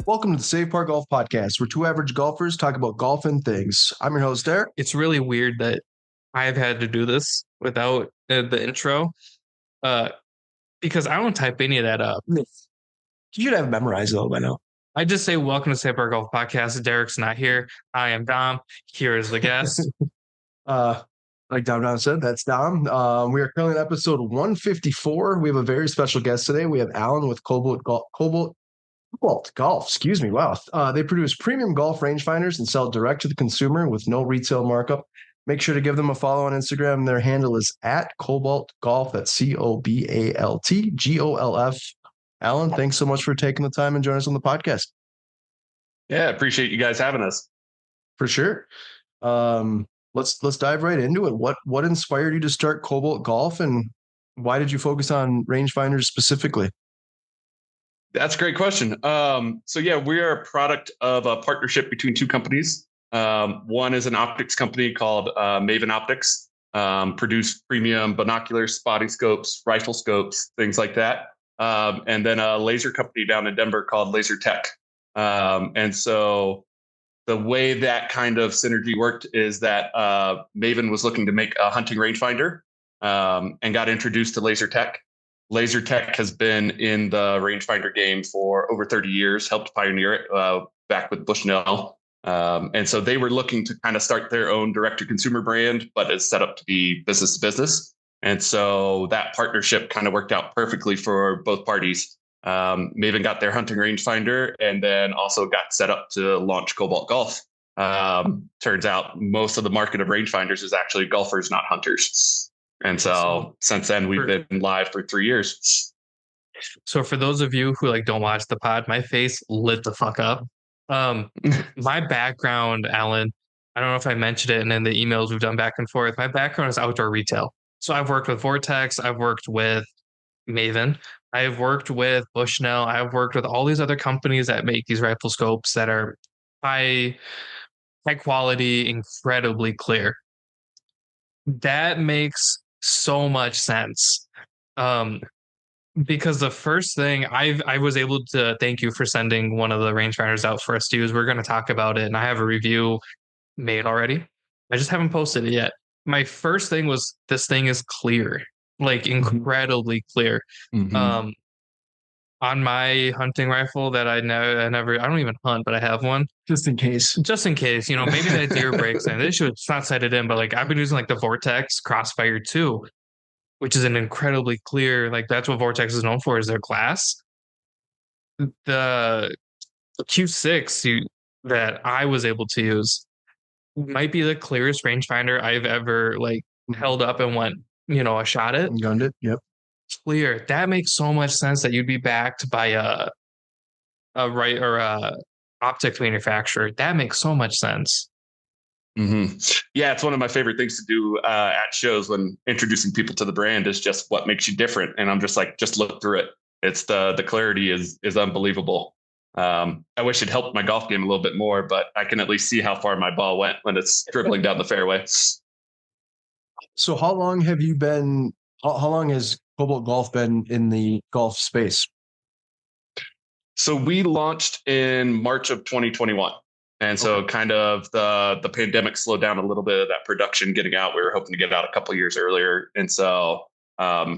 Welcome to the Save Par Golf Podcast, where two average golfers talk about golf and things. I'm your host, Derek. It's really weird that I've had to do this without the intro, uh, because I don't type any of that up. You should have it memorized though by now. I just say, welcome to Save Our Golf Podcast. Derek's not here. I am Dom. Here is the guest. Like Dom said, that's Dom. We are currently in episode 154. We have a very special guest today. We have Alan with Cobalt Golf. Excuse me. Wow. They produce premium golf rangefinders and sell direct to the consumer with no retail markup. Make sure to give them a follow on Instagram. Their handle is at Cobalt Golf. That's COBALTGOLF. Alan, thanks so much for taking the time and joining us on the podcast. Yeah, appreciate you guys having us. For sure. Let's dive right into it. What inspired you to start Cobalt Golf, and why did you focus on rangefinders specifically? That's a great question. We are a product of a partnership between two companies. One is an optics company called Maven Optics, produce premium binoculars, spotting scopes, rifle scopes, things like that. And then a laser company down in Denver called Laser Tech. And so the way that kind of synergy worked is that Maven was looking to make a hunting rangefinder and got introduced to Laser Tech. Laser Tech has been in the rangefinder game for over 30 years, helped pioneer it back with Bushnell. And so they were looking to kind of start their own direct-to-consumer brand, but it's set up to be business to business. And so that partnership kind of worked out perfectly for both parties. Maven got their hunting rangefinder and then also got set up to launch Cobalt Golf. Turns out most of the market of rangefinders is actually golfers, not hunters. And so since then, we've been live for 3 years. So for those of you who don't watch the pod, my face lit the fuck up. My background, Alan, I don't know if I mentioned it, and in the emails we've done back and forth, my background is outdoor retail. So I've worked with Vortex, I've worked with Maven, I've worked with Bushnell, I've worked with all these other companies that make these rifle scopes that are high quality, incredibly clear. That makes so much sense. Because the first thing I was able to thank you for sending one of the rangefinders out for us to use. We're going to talk about it, and I have a review made already. I just haven't posted it yet. My first thing was, this thing is clear, incredibly clear. Mm-hmm. On my hunting rifle that I don't even hunt, but I have one Just in case, maybe that deer breaks in. It's not sighted in, but I've been using the Vortex Crossfire 2, which is an incredibly clear, that's what Vortex is known for, is their glass. The Q6 that I was able to use might be the clearest rangefinder I've ever held up and went, a shot at. Gunned it. Yep. Clear. That makes so much sense that you'd be backed by a optic manufacturer. That makes so much sense. Mm-hmm. Yeah, it's one of my favorite things to do at shows when introducing people to the brand is just what makes you different. And I'm just just look through it. It's the clarity is unbelievable. I wish it helped my golf game a little bit more, but I can at least see how far my ball went when it's dribbling down the fairway. So how long have you been, how long has Cobalt Golf been in the golf space? So we launched in March of 2021. And so kind of the pandemic slowed down a little bit of that production getting out. We were hoping to get out a couple of years earlier. And so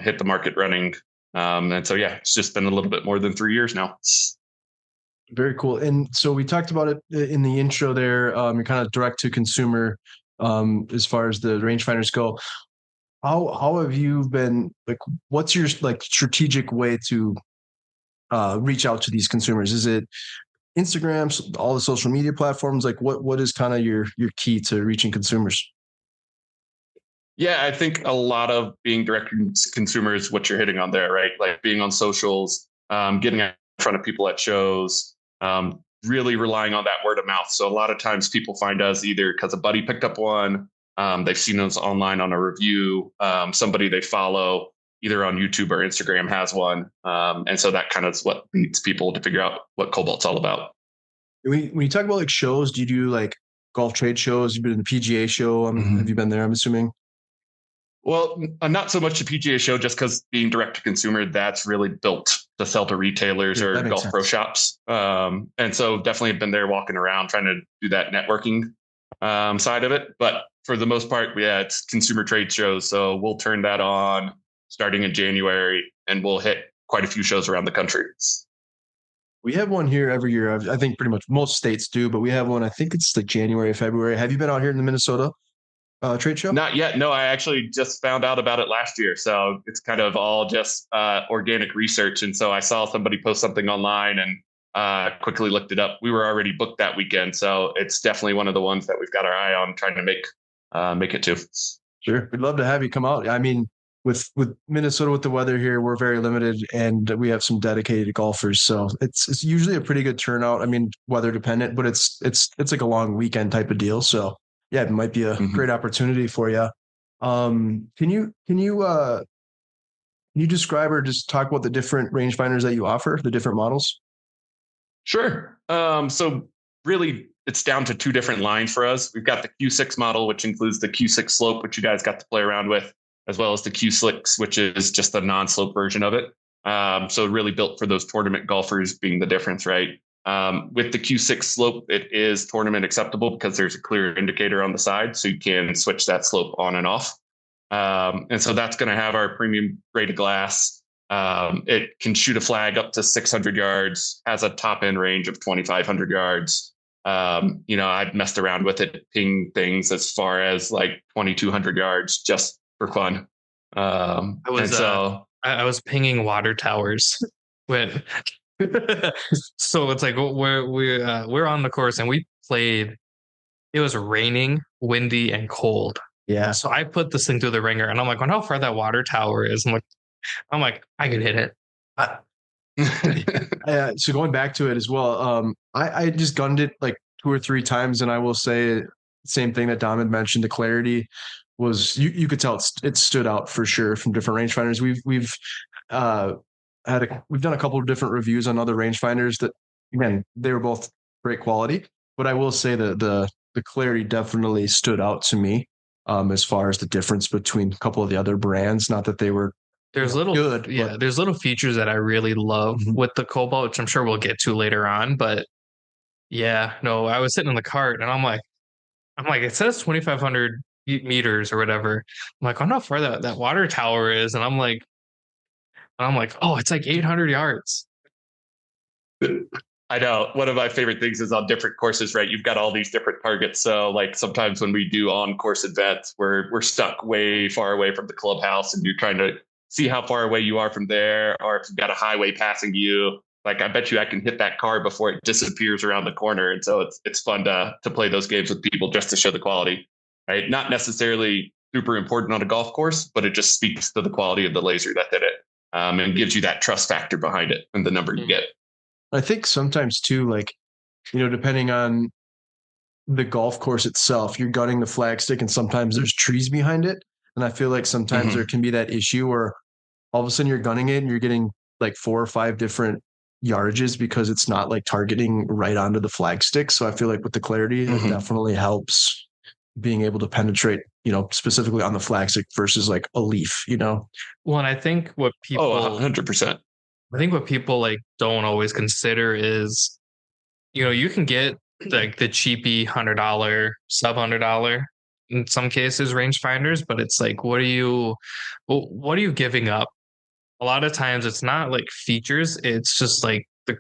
hit the market running. And so, it's just been a little bit more than 3 years now. Very cool. And so we talked about it in the intro there. You're kind of direct to consumer as far as the rangefinders go. How have you been, what's your strategic way to reach out to these consumers? Is it Instagram, all the social media platforms? What is kind of your key to reaching consumers? Yeah, I think a lot of being direct to consumers, what you're hitting on there, right? Being on socials, getting in front of people at shows, really relying on that word of mouth. So a lot of times people find us either because a buddy picked up one, they've seen us online on a review, somebody they follow either on YouTube or Instagram has one. And so that kind of is what leads people to figure out what Cobalt's all about. When you talk about shows, do you do golf trade shows? You've been in the PGA show. Have you been there, I'm assuming? Well, not so much the PGA show, just because being direct to consumer, that's really built to sell to retailers or golf pro shops. And so definitely have been there walking around trying to do that networking side of it. But for the most part, it's consumer trade shows. So we'll turn that on starting in January, and we'll hit quite a few shows around the country. We have one here every year. I think pretty much most states do, but we have one. I think it's like January, February. Have you been out here in the Minnesota trade show? Not yet. No, I actually just found out about it last year. So it's kind of all just organic research. And so I saw somebody post something online and quickly looked it up. We were already booked that weekend. So it's definitely one of the ones that we've got our eye on trying to make it to. Sure. We'd love to have you come out. I mean, with Minnesota, with the weather here, we're very limited, and we have some dedicated golfers. So it's usually a pretty good turnout. I mean, weather dependent, but it's like a long weekend type of deal. So yeah, it might be a great opportunity for you. Can you describe or just talk about the different rangefinders that you offer, the different models? Sure. So really, it's down to two different lines for us. We've got the Q6 model, which includes the Q6 slope, which you guys got to play around with, as well as the Q6, which is just the non-slope version of it. So really built for those tournament golfers being the difference, right? With the Q6 slope, it is tournament acceptable because there's a clear indicator on the side, so you can switch that slope on and off. And so that's going to have our premium grade glass. It can shoot a flag up to 600 yards, has a top end range of 2,500 yards. I've messed around with it, ping things as far as like 2,200 yards just for fun. I was pinging water towers when so it's like we're on the course and we played. It was raining, windy, and cold. Yeah. So I put this thing through the ringer, and I'm like, I wonder how far that water tower is. I'm like, I could hit it. So going back to it as well, I just gunned it like 2 or 3 times, and I will say same thing that Dom had mentioned. The clarity was you could tell it stood out for sure from different rangefinders. We've done a couple of different reviews on other rangefinders that, again, they were both great quality, but I will say that the clarity definitely stood out to me as far as the difference between a couple of the other brands. Not that they were there's little features that I really love with the Cobalt, which I'm sure we'll get to later on. But yeah, no, I was sitting in the cart and I'm like, it says 2,500 meters or whatever. I'm like, I don't know how far that water tower is, and I'm like, oh, it's like 800 yards. I know. One of my favorite things is on different courses, right? You've got all these different targets. So like sometimes when we do on-course events, we're stuck way far away from the clubhouse, and you're trying to see how far away you are from there, or if you've got a highway passing you. Like, I bet you I can hit that car before it disappears around the corner. And so it's fun to play those games with people just to show the quality, right? Not necessarily super important on a golf course, but it just speaks to the quality of the laser that did it. And gives you that trust factor behind it and the number you get. I think sometimes too, like, depending on the golf course itself, you're gutting the flagstick and sometimes there's trees behind it. And I feel like sometimes there can be that issue where all of a sudden you're gunning it and you're getting like 4 or 5 different yardages because it's not like targeting right onto the flagstick. So I feel like with the clarity, it definitely helps being able to penetrate, specifically on the flagstick versus like a leaf, Well, and I think what people 100%. I think what people like don't always consider is, you can get like the cheapy $100, sub $100 in some cases rangefinders, but it's like, what are you giving up? A lot of times it's not like features, it's just like the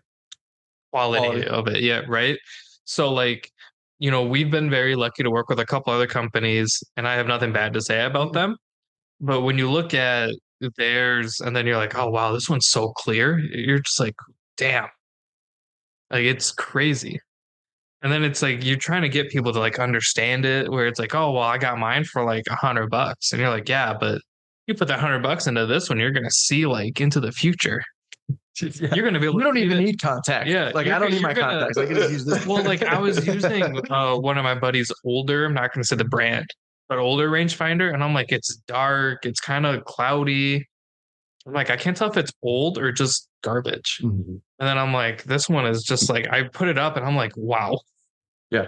quality of it. Yeah, right. So like, we've been very lucky to work with a couple other companies, and I have nothing bad to say about them. But when you look at theirs and then you're like, oh wow, this one's so clear, you're just like, damn, like it's crazy. And then it's like you're trying to get people to like understand it, where it's like, oh well, I got mine for like $100, and you're like, yeah, but you put that $100 into this one, you're gonna see like into the future. Yeah. You're gonna be able. You don't even need contact. Yeah, like I don't need my contacts. I can just use this. Well, like I was using one of my buddies' older. I'm not gonna say the brand, but older rangefinder, and I'm like, it's dark, it's kind of cloudy. I'm like, I can't tell if it's old or just garbage. And then I'm like, this one is just like, I put it up and I'm like, wow. Yeah.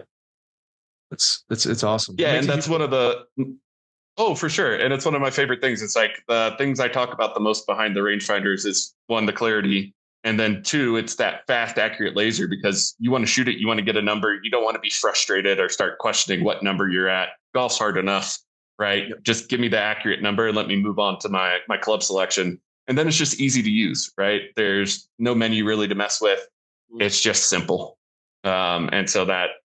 It's awesome. Yeah. And that's one of the, for sure. And it's one of my favorite things. It's like the things I talk about the most behind the rangefinders is, one, the clarity, And then 2, it's that fast, accurate laser because you want to shoot it. You want to get a number. You don't want to be frustrated or start questioning what number you're at. Golf's hard enough, right? Just give me the accurate number and let me move on to my club selection. And then it's just easy to use, right? There's no menu really to mess with. It's just simple. And so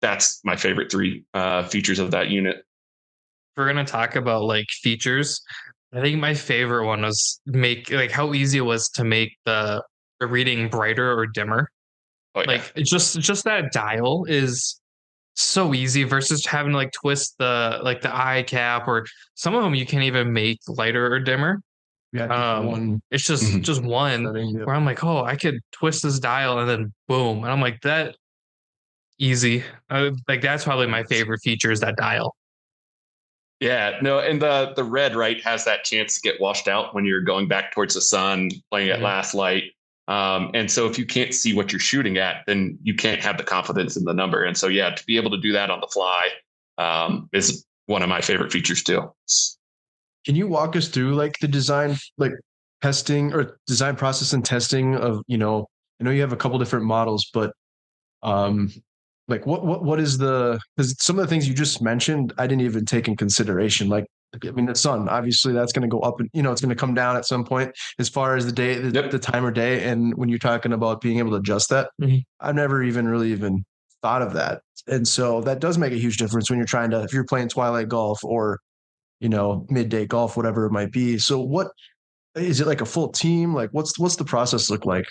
that's my favorite 3 features of that unit. If we're going to talk about like features, I think my favorite one was how easy it was to make the reading brighter or dimmer. Oh, yeah. Like just that dial is so easy versus having to like twist the eye cap, or some of them you can't even make lighter or dimmer. Yeah, it's just one setting, where I'm like, oh, I could twist this dial and then boom, and I'm like, that easy. Like that's probably my favorite feature is that dial. Yeah, no, and the red, right, has that chance to get washed out when you're going back towards the sun, playing at last light. And so if you can't see what you're shooting at, then you can't have the confidence in the number. And so, yeah, to be able to do that on the fly is one of my favorite features too. Can you walk us through like the design, like testing or design process and testing of, I know you have a couple different models, but like what is because some of the things you just mentioned, I didn't even take in consideration. Like, I mean, the sun, obviously that's going to go up and, it's going to come down at some point as far as the day, the time of day. And when you're talking about being able to adjust that, I've never even thought of that. And so that does make a huge difference when you're if you're playing twilight golf or, midday golf, whatever it might be. So what is it, like a full team? Like what's the process look like?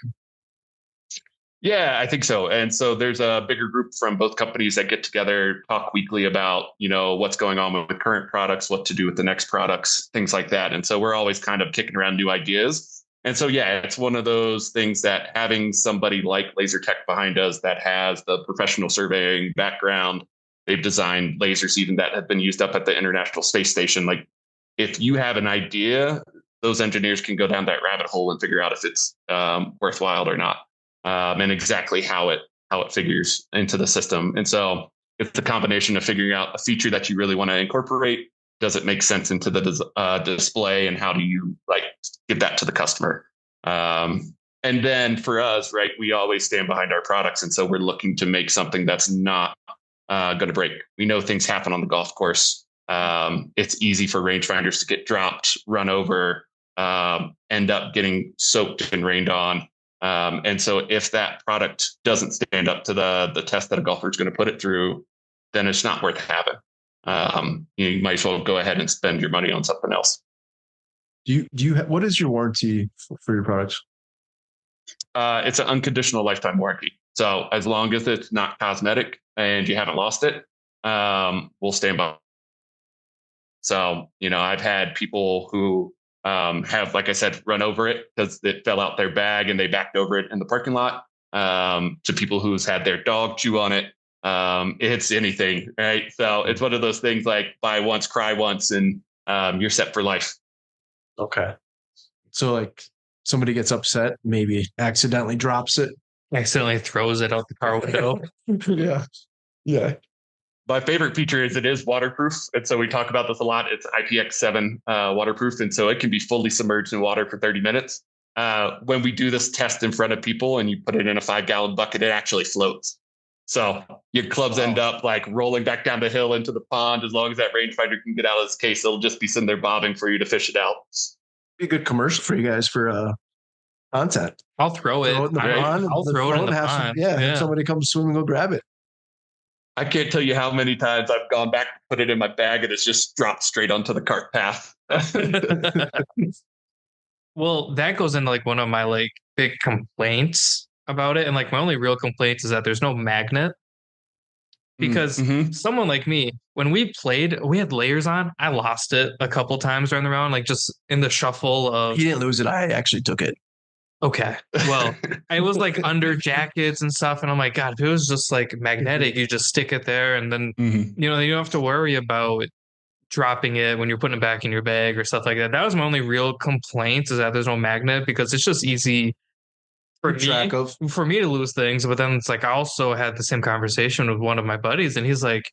Yeah, I think so. And so there's a bigger group from both companies that get together, talk weekly about, what's going on with the current products, what to do with the next products, things like that. And so we're always kind of kicking around new ideas. And so, yeah, it's one of those things that having somebody like Laser Tech behind us that has the professional surveying background, they've designed lasers even that have been used up at the International Space Station. Like if you have an idea, those engineers can go down that rabbit hole and figure out if it's worthwhile or not. And exactly how it figures into the system. And so it's the combination of figuring out a feature that you really want to incorporate. Does it make sense into the display, and how do you give that to the customer? And then for us, right, we always stand behind our products. And so we're looking to make something that's not going to break. We know things happen on the golf course. It's easy for rangefinders to get dropped, run over, end up getting soaked and rained on. And so if that product doesn't stand up to the test that a golfer is going to put it through, then it's not worth having. You might as well go ahead and spend your money on something else. What is your warranty for your products? It's an unconditional lifetime warranty. So as long as it's not cosmetic and you haven't lost it, we'll stand by. So, I've had people who have, like I said, run over it because it fell out their bag and they backed over it in the parking lot, to people who's had their dog chew on it. It's anything, right? So it's one of those things like buy once, cry once, and you're set for life. Okay. So like somebody gets upset, maybe accidentally drops it. Accidentally throws it out the car window. Yeah. Yeah. My favorite feature is it is waterproof. And so we talk about this a lot. It's IPX7 waterproof. And so it can be fully submerged in water for 30 minutes. When we do this test in front of people and you put it in a 5-gallon bucket, it actually floats. So your clubs end up rolling back down the hill into the pond. As long as that rangefinder can get out of its case, it'll just be sitting there bobbing for you to fish it out. Be a good commercial for you guys for content. I'll throw it. I'll throw it in the pond. Have somebody come swim and go grab it. I can't tell you how many times I've gone back, put it in my bag, and it's just dropped straight onto the cart path. Well, that goes into one of my big complaints about it. And my only real complaint is that there's no magnet. Because someone like me, when we played, we had layers on. I lost it a couple times during the round, just in the shuffle of. You didn't lose it. I actually took it. Okay. Well, it was under jackets and stuff. And I'm like, God, if it was just magnetic, you just stick it there. And then, you don't have to worry about dropping it when you're putting it back in your bag or stuff like that. That was my only real complaint, is that there's no magnet, because it's just easy for me to lose things. But then it's I also had the same conversation with one of my buddies, and he's like,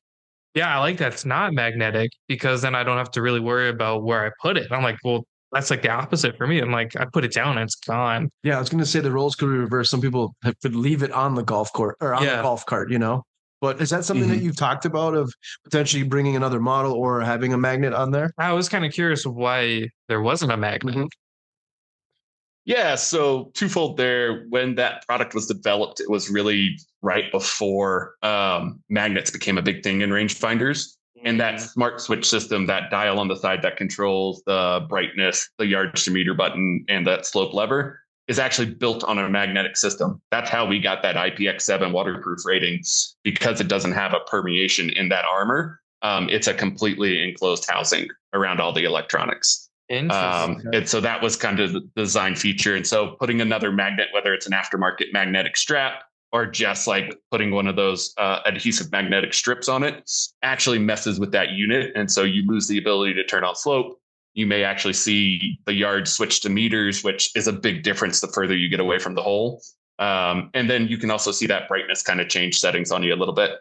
yeah, I like that it's not magnetic, because then I don't have to really worry about where I put it. And I'm like, well, that's like the opposite for me. I'm like, I put it down and it's gone. Yeah, I was going to say the roles could be reversed. Some people could leave it on the golf court or on the golf cart, you know. But is that something that you've talked about of potentially bringing another model or having a magnet on there? I was kind of curious why there wasn't a magnet. Yeah, so twofold there. When that product was developed, it was really right before magnets became a big thing in rangefinders. And that smart switch system, that dial on the side that controls the brightness, the yardage to meter button, and that slope lever is actually built on a magnetic system. That's how we got that IPX7 waterproof rating, because it doesn't have a permeation in that armor. It's a completely enclosed housing around all the electronics. And so that was kind of the design feature. And so putting another magnet, whether it's an aftermarket magnetic strap or just like putting one of those adhesive magnetic strips on it, actually messes with that unit. And so you lose the ability to turn on slope. You may actually see the yard switch to meters, which is a big difference the further you get away from the hole. And then you can also see that brightness kind of change settings on you a little bit.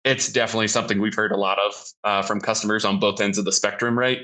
It's definitely something we've heard a lot of from customers on both ends of the spectrum, right?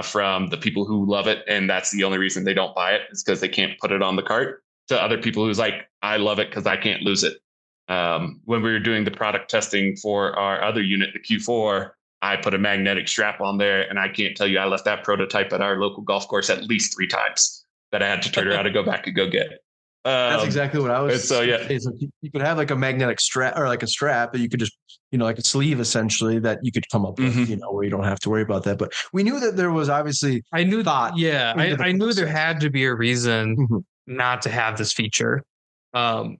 From the people who love it, and that's the only reason they don't buy it, is because they can't put it on the cart, to other people who's like, I love it because I can't lose it. When we were doing the product testing for our other unit, the Q4, I put a magnetic strap on there, and I can't tell you, I left that prototype at our local golf course at least 3 times that I had to turn around and go back and go get it. That's exactly what I was. So yeah, you could have like a magnetic strap or like a strap that you could just, you know, like a sleeve essentially that you could come up with, you know, where you don't have to worry about that. But we knew that there was obviously I knew there process. had to be a reason not to have this feature. Talking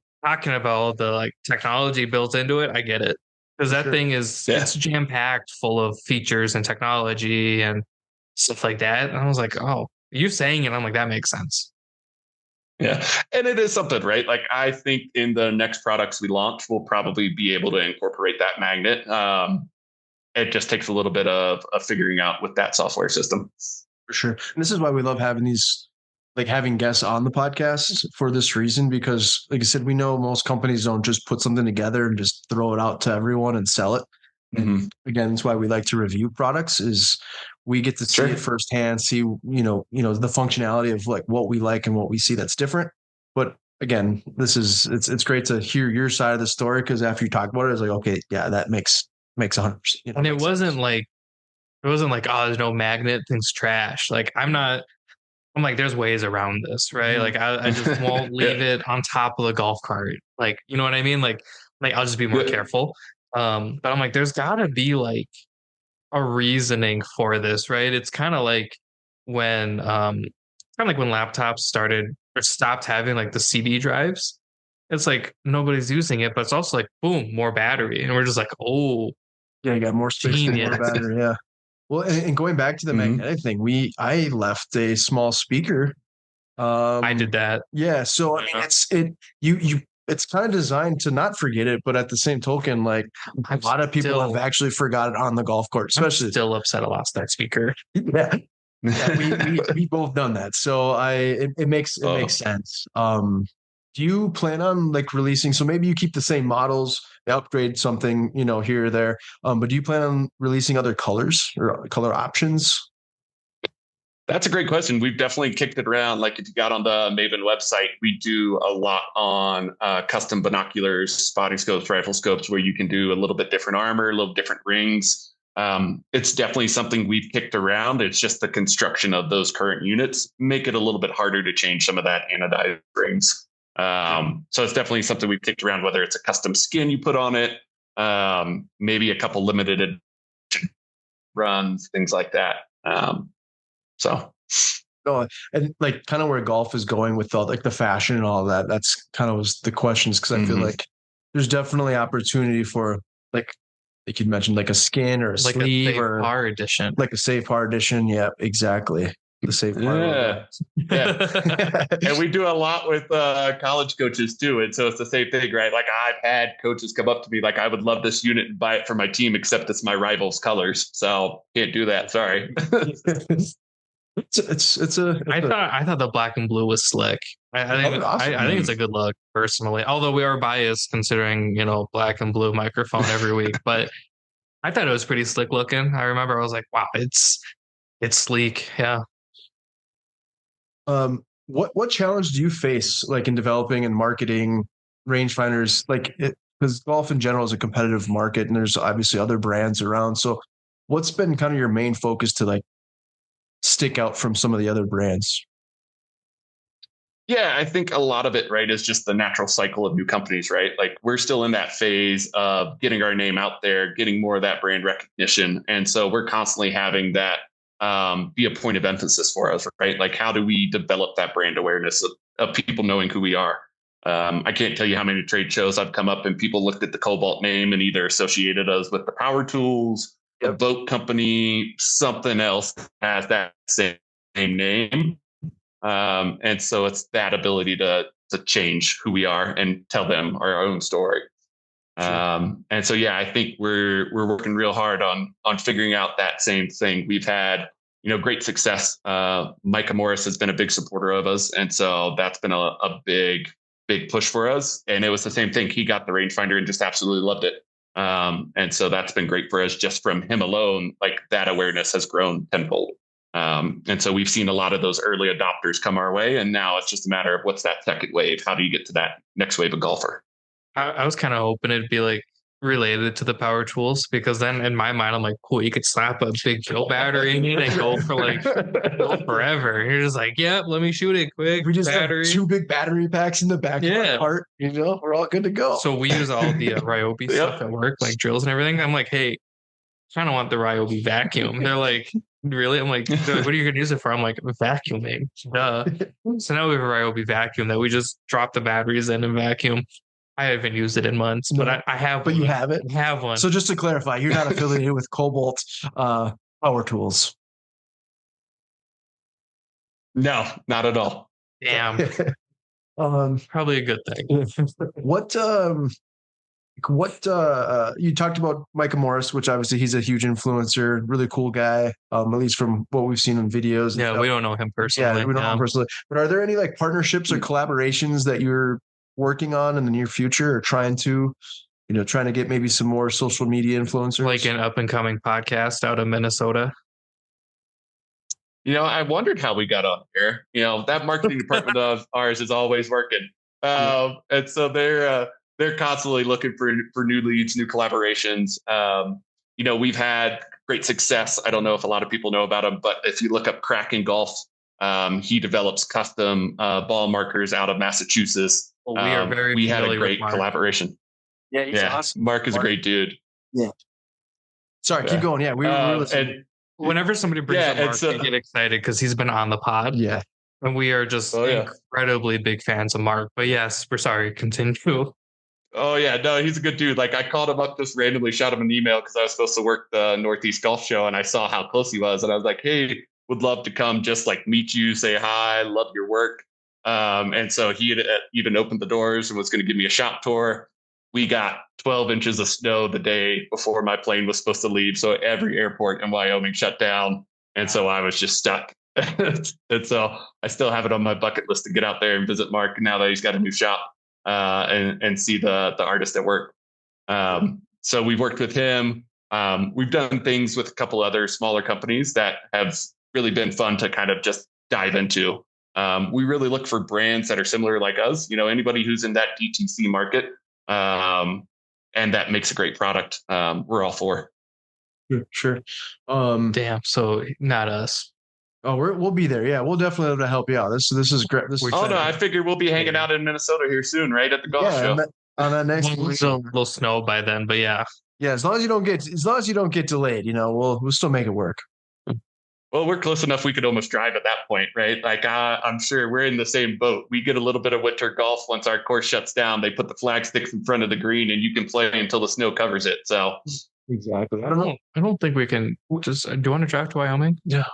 about the like technology built into it, I get it, because that thing is it's jam packed full of features and technology and stuff like that. And I was like, oh, you saying it, I'm like, that makes sense. Yeah. And it is something, right? Like, I think in the next products we launch, we'll probably be able to incorporate that magnet. It just takes a little bit of figuring out with that software system. For sure. And this is why we love having these, like having guests on the podcast for this reason, because like I said, we know most companies don't just put something together and just throw it out to everyone and sell it. And again, that's why we like to review products, is we get to see it firsthand, see, you know, the functionality of like what we like and what we see that's different. But again, it's great to hear your side of the story, because after you talk about it, it's like, okay, yeah, that makes 100%. You know, and it wasn't like, oh, there's no magnet, thing's trash. Like I'm like, there's ways around this, right? Like I just won't leave it on top of the golf cart. Like, you know what I mean? Like I'll just be more careful. But I'm like, there's gotta be like a reasoning for this, right? It's kind of like when laptops started or stopped having like the CD drives. It's like nobody's using it, but it's also like, boom, more battery. And we're just like, oh, yeah, you got more space, more battery. Yeah. Well, and going back to the magnetic thing, I left a small speaker. I did that. Yeah. So I mean, it's kind of designed to not forget it, but at the same token, like a lot of people have actually forgot it on the golf court, especially. I'm still upset I lost that speaker. Yeah. We both done that. So it makes sense. Do you plan on like releasing? So maybe you keep the same models, upgrade something, you know, here or there. But do you plan on releasing other colors or color options? That's a great question. We've definitely kicked it around. Like if you got on the Maven website, we do a lot on custom binoculars, spotting scopes, rifle scopes, where you can do a little bit different armor, a little different rings. It's definitely something we've kicked around. It's just the construction of those current units make it a little bit harder to change some of that anodized rings. So it's definitely something we've kicked around, whether it's a custom skin you put on it, maybe a couple limited runs, things like that. No, and like kind of where golf is going with all like the fashion and all that. That's kind of was the questions, because I feel like there's definitely opportunity for like you mentioned, like a skin or a like sleeve a safe or par edition, like a safe par edition. Yeah, exactly. The safe par. Yeah. And we do a lot with college coaches too, and so it's the same thing, right? Like I've had coaches come up to me like, I would love this unit and buy it for my team, except it's my rival's colors, so can't do that. Sorry. I thought the black and blue was slick. I think it's a good look personally, although we are biased considering, you know, black and blue microphone every week, but I thought it was pretty slick looking. I remember I was like, wow, it's sleek. Yeah. What challenge do you face like in developing and marketing rangefinders? Like because golf in general is a competitive market, and there's obviously other brands around. So, what's been kind of your main focus to like stick out from some of the other brands? Yeah, I think a lot of it, right, is just the natural cycle of new companies, right? Like we're still in that phase of getting our name out there, getting more of that brand recognition. And so we're constantly having that be a point of emphasis for us, right? Like how do we develop that brand awareness of people knowing who we are? I can't tell you how many trade shows I've come up and people looked at the Cobalt name and either associated us with the power tools, a boat company, something else that has that same name. And so it's that ability to change who we are and tell them our own story. And so yeah, I think we're working real hard on figuring out that same thing. We've had great success. Micah Morris has been a big supporter of us, and so that's been a big push for us. And it was the same thing. He got the rangefinder and just absolutely loved it. And so that's been great for us. Just from him alone, like that awareness has grown tenfold. And so we've seen a lot of those early adopters come our way, and now it's just a matter of what's that second wave? How do you get to that next wave of golfer? I was kind of hoping it'd be like related to the power tools, because then in my mind I'm like, cool, you could slap a big Joe battery in it and go for like go forever. And you're just like, yeah, let me shoot it quick. We just battery. have 2 big battery packs in the back of our cart. We're all good to go. So we use all the Ryobi stuff at work, like drills and everything. I'm like, hey, kind of want the Ryobi vacuum. They're like, really? I'm like, what are you gonna use it for? I'm like, vacuuming. Duh. So now we have a Ryobi vacuum that we just drop the batteries in and vacuum. I haven't used it in months, but I have. But one. you have it. I have one. So just to clarify, you're not affiliated with Cobalt Power Tools. No, not at all. Damn. Probably a good thing. What you talked about Micah Morris, which obviously he's a huge influencer, really cool guy, at least from what we've seen in videos. Yeah, we don't know him personally. Yeah, we don't know him personally. But are there any like partnerships or collaborations that you're working on in the near future, or trying to get maybe some more social media influencers? Like an up and coming podcast out of Minnesota. I wondered how we got on here. That marketing department of ours is always working. And so they're constantly looking for new leads, new collaborations. We've had great success. I don't know if a lot of people know about him, but if you look up Kraken Golf, he develops custom ball markers out of Massachusetts. Well, we had a great collaboration. Yeah, he's awesome. Mark is a great dude. Yeah. Sorry, keep going. Yeah, we were listening. Whenever somebody brings up Mark, we get excited because he's been on the pod. Yeah. And we are just incredibly big fans of Mark. But yes, we're sorry. Continue. Oh, yeah. No, he's a good dude. Like I called him up, just randomly shot him an email because I was supposed to work the Northeast Golf Show, and I saw how close he was. And I was like, hey, would love to come just like meet you, say hi, love your work. And so he had even opened the doors and was going to give me a shop tour. We got 12 inches of snow the day before my plane was supposed to leave. So every airport in Wyoming shut down. And so I was just stuck. And so I still have it on my bucket list to get out there and visit Mark now that he's got a new shop, and see the artist at work. So we've worked with him. We've done things with a couple other smaller companies that have really been fun to kind of just dive into. We really look for brands that are similar like us, anybody who's in that DTC market, and that makes a great product. We're all for. Sure. Damn. So not us. Oh, we'll be there. Yeah, we'll definitely be able to help you out. This is great. No, I figured we'll be hanging out in Minnesota here soon, right at the golf show. On that next week. A little snow by then, but yeah. Yeah, as long as you don't get delayed, we'll still make it work. Well, we're close enough we could almost drive at that point, right? Like I'm sure we're in the same boat. We get a little bit of winter golf once our course shuts down. They put the flag sticks in front of the green, and you can play until the snow covers it. So exactly. I don't think we can. Just do you want to drive to Wyoming? Yeah.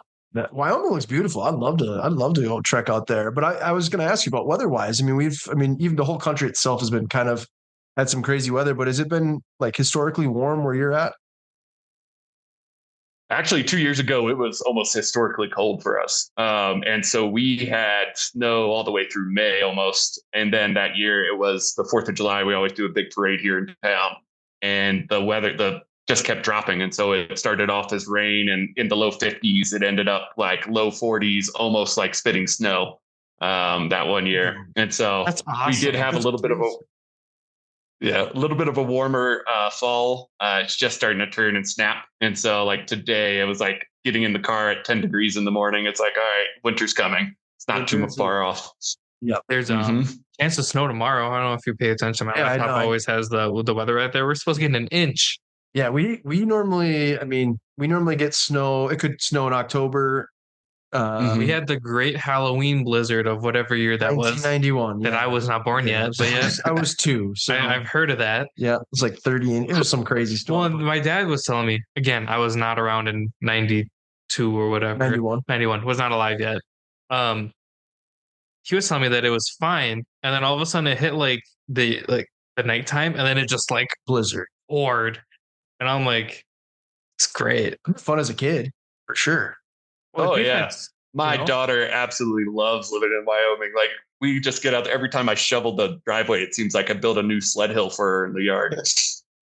Wyoming looks beautiful. I'd love to go trek out there. But I was going to ask you about weather-wise. I mean, even the whole country itself has been kind of had some crazy weather. But has it been like historically warm where you're at? Actually, 2 years ago, it was almost historically cold for us. And so we had snow all the way through May almost. And then that year it was the 4th of July. We always do a big parade here in town. And the just kept dropping. And so it started off as rain and in the low 50s. It ended up like low 40s, almost like spitting snow that one year. And so That's awesome. we did have a little bit of a warmer fall. It's just starting to turn and snap. And so like today, I was like getting in the car at 10 degrees in the morning. It's like, all right, winter's coming. It's not too far off. Yeah, there's a chance of snow tomorrow. I don't know if you pay attention. My laptop always has the weather right there. We're supposed to get an inch. Yeah, we normally get snow. It could snow in October. We had the great Halloween blizzard of whatever year that was. 1991. That I was not born yet, but yeah, I was 2. So I've heard of that. Yeah, it was like 30. It was some crazy storm. Well, my dad was telling me again. I was not around in 92 or whatever. 91 was not alive yet. He was telling me that it was fine, and then all of a sudden it hit like the nighttime, and then it just like blizzard poured, and I'm like, it's great, fun as a kid for sure. Well, my daughter absolutely loves living in Wyoming. Like we just get out there every time I shovel the driveway. It seems like I build a new sled hill for her in the yard.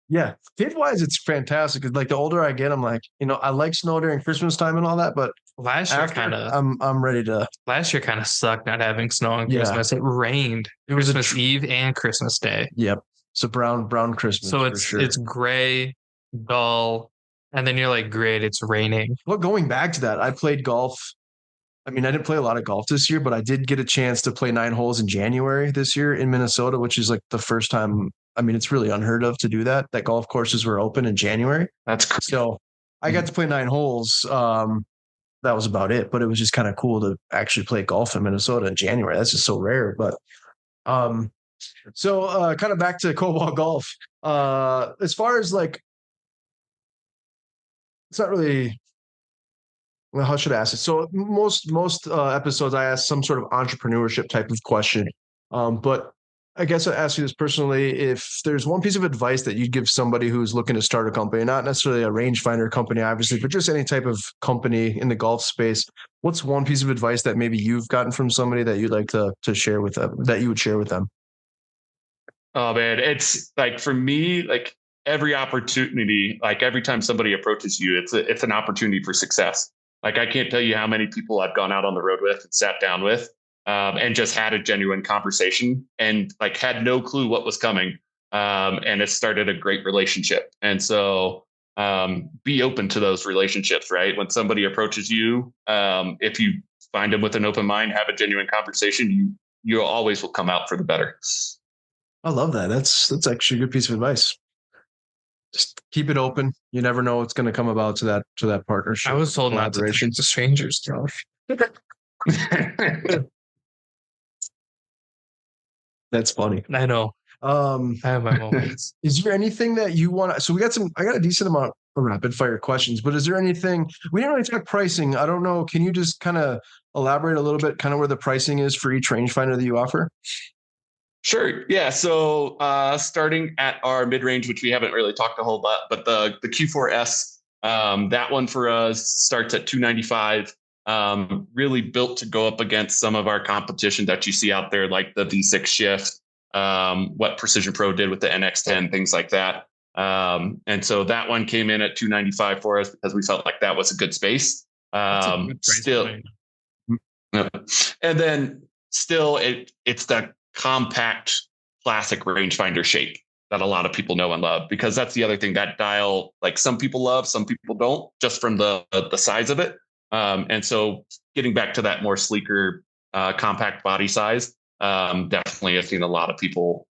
Yeah, kid wise, it's fantastic. Like the older I get, I'm like, I like snow during Christmas time and all that, but last year I'm ready to. Last year kind of sucked not having snow on Christmas. It rained. It was Christmas Eve and Christmas Day. Yep. So brown Christmas. So it's gray, dull, and then you're like, great, it's raining. Well, going back to that, I played golf. I mean, I didn't play a lot of golf this year, but I did get a chance to play 9 holes in January this year in Minnesota, which is like the first time. I mean, it's really unheard of to do that. That golf courses were open in January. That's crazy. So I got to play 9 holes. That was about it, but it was just kind of cool to actually play golf in Minnesota in January. That's just so rare. But so kind of back to Cobalt Golf. As far as like, it's not really. Well, how should I ask it? So most episodes, I ask some sort of entrepreneurship type of question. But I guess I ask you this personally: if there's one piece of advice that you'd give somebody who's looking to start a company, not necessarily a rangefinder company, obviously, but just any type of company in the golf space, what's one piece of advice that maybe you've gotten from somebody that you'd like to share with them, that you would share with them? Oh man, it's like for me, like every opportunity, like every time somebody approaches you, it's an opportunity for success. Like I can't tell you how many people I've gone out on the road with and sat down with and just had a genuine conversation and like had no clue what was coming. And it started a great relationship. And so be open to those relationships, right? When somebody approaches you, if you find them with an open mind, have a genuine conversation, you always will come out for the better. I love that. That's actually a good piece of advice. Just keep it open. You never know what's going to come about to that partnership. I was told not to talk to strangers, Josh. That's funny. I know. I have my moments. Is there anything that you want to? So I got a decent amount of rapid fire questions, but is there anything we didn't really talk pricing? I don't know. Can you just kind of elaborate a little bit, kind of where the pricing is for each rangefinder that you offer? Sure. Yeah. So starting at our mid-range, which we haven't really talked a whole lot, but the Q4S, that one for us starts at $295. Really built to go up against some of our competition that you see out there, like the V6 Shift, what Precision Pro did with the NX10, things like that. And so that one came in at $295 for us because we felt like that was a good space. And then still it's the compact classic rangefinder shape that a lot of people know and love, because that's the other thing, that dial, like some people love, some people don't, just from the size of it. And so getting back to that more sleeker, compact body size, definitely I've seen a lot of people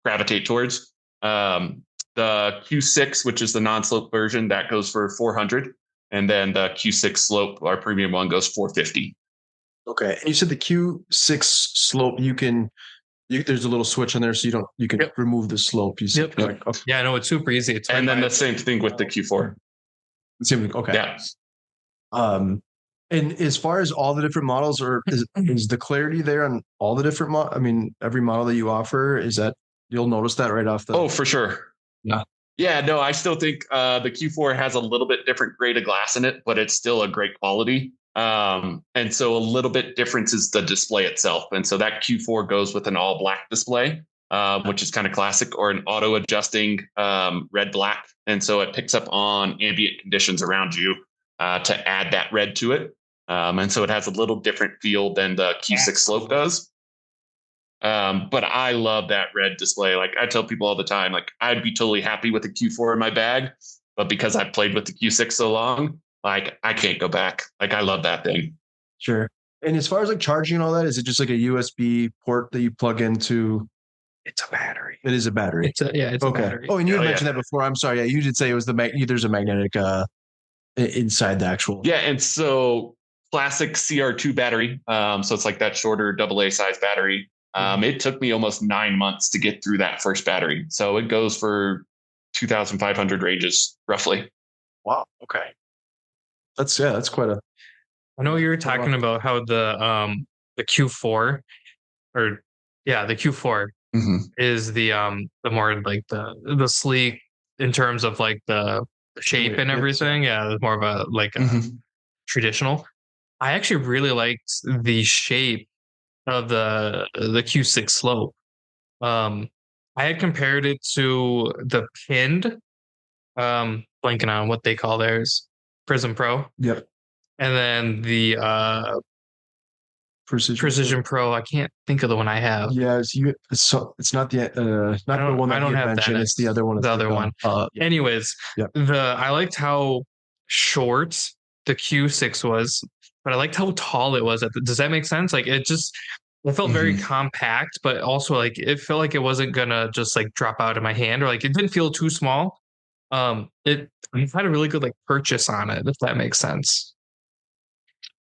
gravitate towards. The Q6, which is the non-slope version, that goes for $400. And then the Q6 slope, our premium one, goes $450. Okay. And you said the Q6 slope, there's a little switch on there, so you can remove the slope. You said, okay. Yeah, I know, it's super easy. It's and then the same thing with the Q4. Same thing. Okay. Yeah. And as far as all the different models, or is the clarity there on all the different I mean, every model that you offer, is that you'll notice that right off the. Oh, for sure. Yeah. Yeah, no, I still think the Q4 has a little bit different grade of glass in it, but it's still a great quality. And so a little bit difference is the display itself. And so that Q4 goes with an all black display. which is kind of classic, or an auto adjusting red black. And so it picks up on ambient conditions around you to add that red to it. And so it has a little different feel than the Q6 slope does. But I love that red display. Like I tell people all the time, like I'd be totally happy with the Q4 in my bag, but because I've played with the Q6 so long, like I can't go back. Like I love that thing. Sure. And as far as like charging and all that, is it just like a USB port that you plug into? It's a battery. It is a battery. It's a battery. Oh, and you had mentioned that before. I'm sorry. Yeah, you did say it was there's a magnetic inside the actual. Yeah, and so classic CR2 battery. So it's like that shorter AA size battery. It took me almost 9 months to get through that first battery. So it goes for 2,500 ranges roughly. Wow. Okay. That's quite a. I know you were talking about how the Q4 the Q4 is the more like the sleek in terms of like the shape and everything. Yeah, it's more of a like traditional. I actually really liked the shape of the Q6 slope. I had compared it to the pinned, blanking on what they call theirs, Prism Pro. Yep. And then the Precision Pro. I can't think of the one I have. Yeah, it's not the one that you mentioned. It's the other one. The other one. Anyways, I liked how short the Q6 was, but I liked how tall it was. Does that make sense? Like it felt very compact, but also like it felt like it wasn't gonna just like drop out of my hand, or like it didn't feel too small. I had a really good like purchase on it, if that makes sense.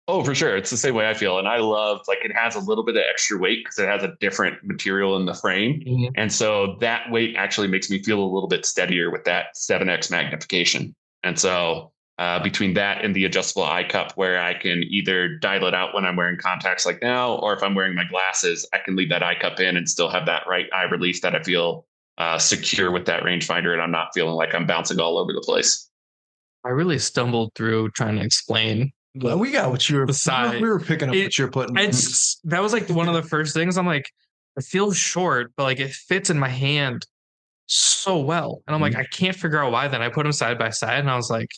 Oh, for sure. It's the same way I feel. And I love like it has a little bit of extra weight because it has a different material in the frame. And so that weight actually makes me feel a little bit steadier with that 7x magnification. And so between that and the adjustable eye cup, where I can either dial it out when I'm wearing contacts like now, or if I'm wearing my glasses, I can leave that eye cup in and still have that right eye relief that I feel secure with that rangefinder. And I'm not feeling like I'm bouncing all over the place. I really stumbled through trying to explain. Well, we got what you were. We were picking up what you're putting. That was like one of the first things. I'm like, it feels short, but like it fits in my hand so well, and I'm like, I can't figure out why. Then I put them side by side, and I was like,